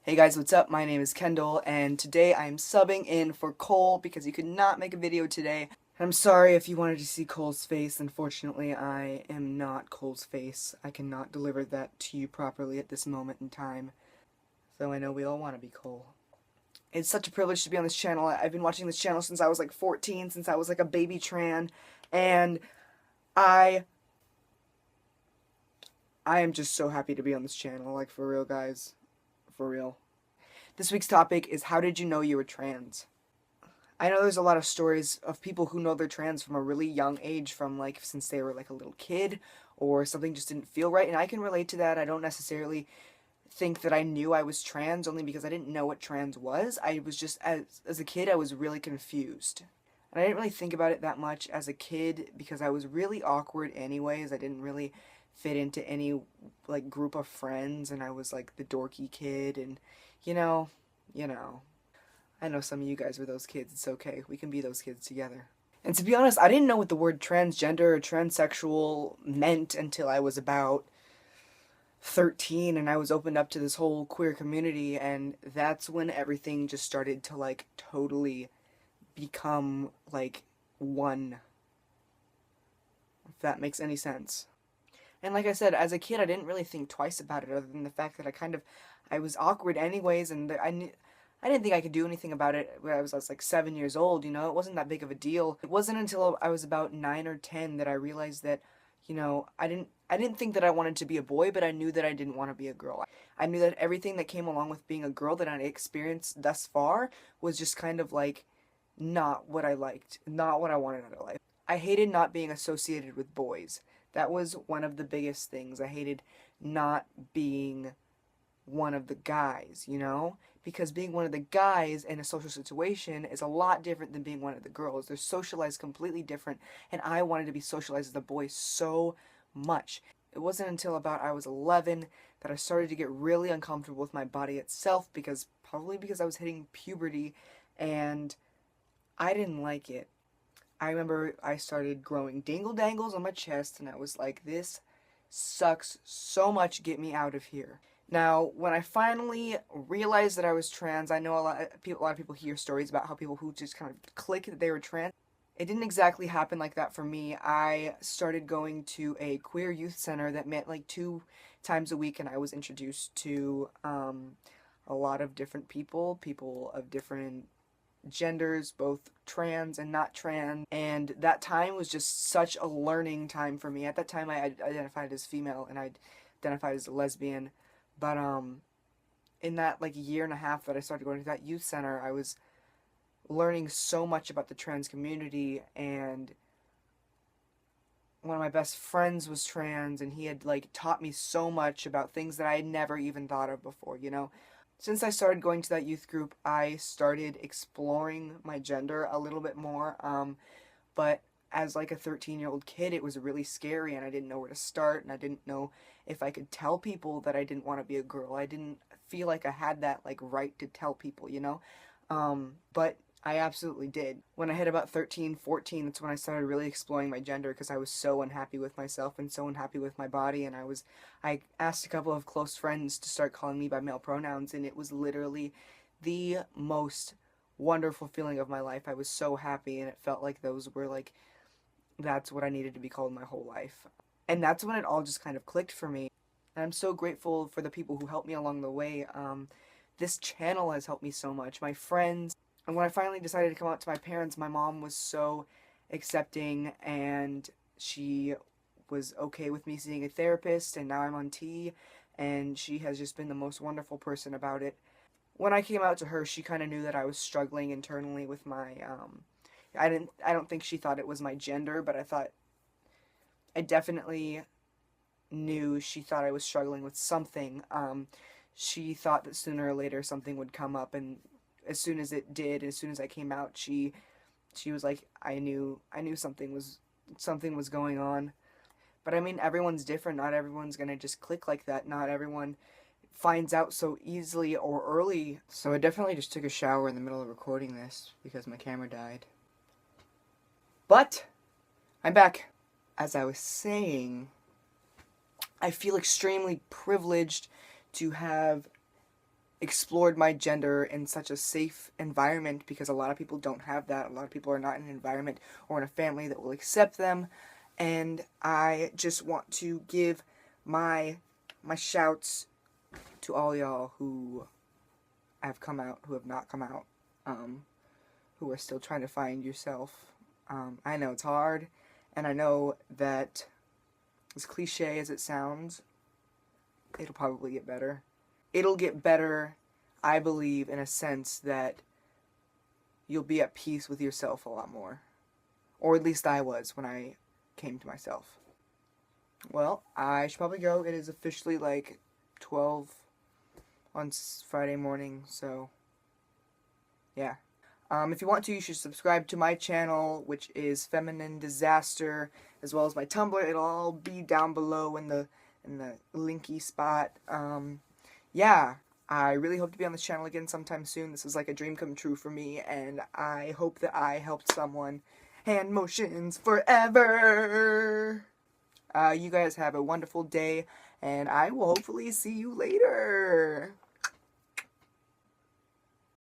Hey guys, what's up? My name is Kendall, and today I am subbing in for Cole because he could not make a video today. I'm sorry if you wanted to see Cole's face. Unfortunately, I am not Cole's face. I cannot deliver that to you properly at this moment in time, though I know we all want to be Cole. It's such a privilege to be on this channel. I've been watching this channel since I was like 14, since I was like a baby tran, and I am just so happy to be on this channel, like for real guys, for real. This week's topic is how did you know you were trans? I know there's a lot of stories of people who know they're trans from a really young age, from like since they were like a little kid or something just didn't feel right, and I can relate to that. I don't necessarily think that I knew I was trans only because I didn't know what trans was. I was just as a kid I was really confused. And I didn't really think about it that much as a kid because I was really awkward anyways. I didn't really fit into any like group of friends, and I was like the dorky kid, and you know, you know. I know some of you guys were those kids. It's okay. We can be those kids together. And to be honest, I didn't know what the word transgender or transsexual meant until I was about 13 and I was opened up to this whole queer community, and that's when everything just started to like totally become like one, if that makes any sense. And like I said, as a kid I didn't really think twice about it, other than the fact that I was awkward anyways, and I didn't think I could do anything about it when I was like 7 years old, you know. It wasn't that big of a deal. It wasn't until I was about 9 or 10 that I realized that, you know, I didn't think that I wanted to be a boy, but I knew that I didn't want to be a girl. I knew that everything that came along with being a girl that I experienced thus far was just kind of like not what I liked, not what I wanted out of life. I hated not being associated with boys. That was one of the biggest things. I hated not being one of the guys, you know? Because being one of the guys in a social situation is a lot different than being one of the girls. They're socialized completely different, and I wanted to be socialized as a boy so much. It wasn't until about I was 11 that I started to get really uncomfortable with my body itself, probably because I was hitting puberty and I didn't like it. I remember I started growing dingle dangles on my chest, and I was like, this sucks so much, get me out of here. Now, when I finally realized that I was trans, I know a lot of people hear stories about how people who just kind of click that they were trans. It didn't exactly happen like that for me. I started going to a queer youth center that met like 2 times a week, and I was introduced to a lot of different people of different genders, both trans and not trans, and that time was just such a learning time for me. At that time I identified as female and I identified as a lesbian, but in that like year and a half that I started going to that youth center, I was learning so much about the trans community, and one of my best friends was trans, and he had like taught me so much about things that I had never even thought of before, you know. Since I started going to that youth group, I started exploring my gender a little bit more, but as like a 13-year-old kid, it was really scary, and I didn't know where to start, and I didn't know if I could tell people that I didn't want to be a girl. I didn't feel like I had that like right to tell people, you know, but I absolutely did. When I hit about 13, 14, that's when I started really exploring my gender, because I was so unhappy with myself and so unhappy with my body, and I asked a couple of close friends to start calling me by male pronouns, and it was literally the most wonderful feeling of my life. I was so happy, and it felt like that's what I needed to be called my whole life. And that's when it all just kind of clicked for me. And I'm so grateful for the people who helped me along the way. This channel has helped me so much. My friends. And when I finally decided to come out to my parents, my mom was so accepting, and she was okay with me seeing a therapist, and now I'm on T, and she has just been the most wonderful person about it. When I came out to her, she kind of knew that I was struggling internally with my, I don't think she thought it was my gender, but I definitely knew she thought I was struggling with something. She thought that sooner or later something would come up, and as soon as it did, as soon as I came out, she was like, I knew something was going on. But I mean, everyone's different. Not everyone's gonna just click like that. Not everyone finds out so easily or early. So I definitely just took a shower in the middle of recording this because my camera died. But I'm back. As I was saying, I feel extremely privileged to have explored my gender in such a safe environment, because a lot of people don't have that. A lot of people are not in an environment or in a family that will accept them. And I just want to give my shouts to all y'all who have come out, who have not come out, who are still trying to find yourself. I know it's hard, and I know that, as cliche as it sounds, it'll probably get better. It'll get better, I believe, in a sense that you'll be at peace with yourself a lot more. Or at least I was when I came to myself. Well, I should probably go. It is officially like 12 on Friday morning, so yeah. If you want to, you should subscribe to my channel, which is Feminine Disaster, as well as my Tumblr. It'll all be down below in the linky spot. Yeah, I really hope to be on this channel again sometime soon. This is like a dream come true for me, and I hope that I helped someone. Hand motions forever! You guys have a wonderful day, and I will hopefully see you later!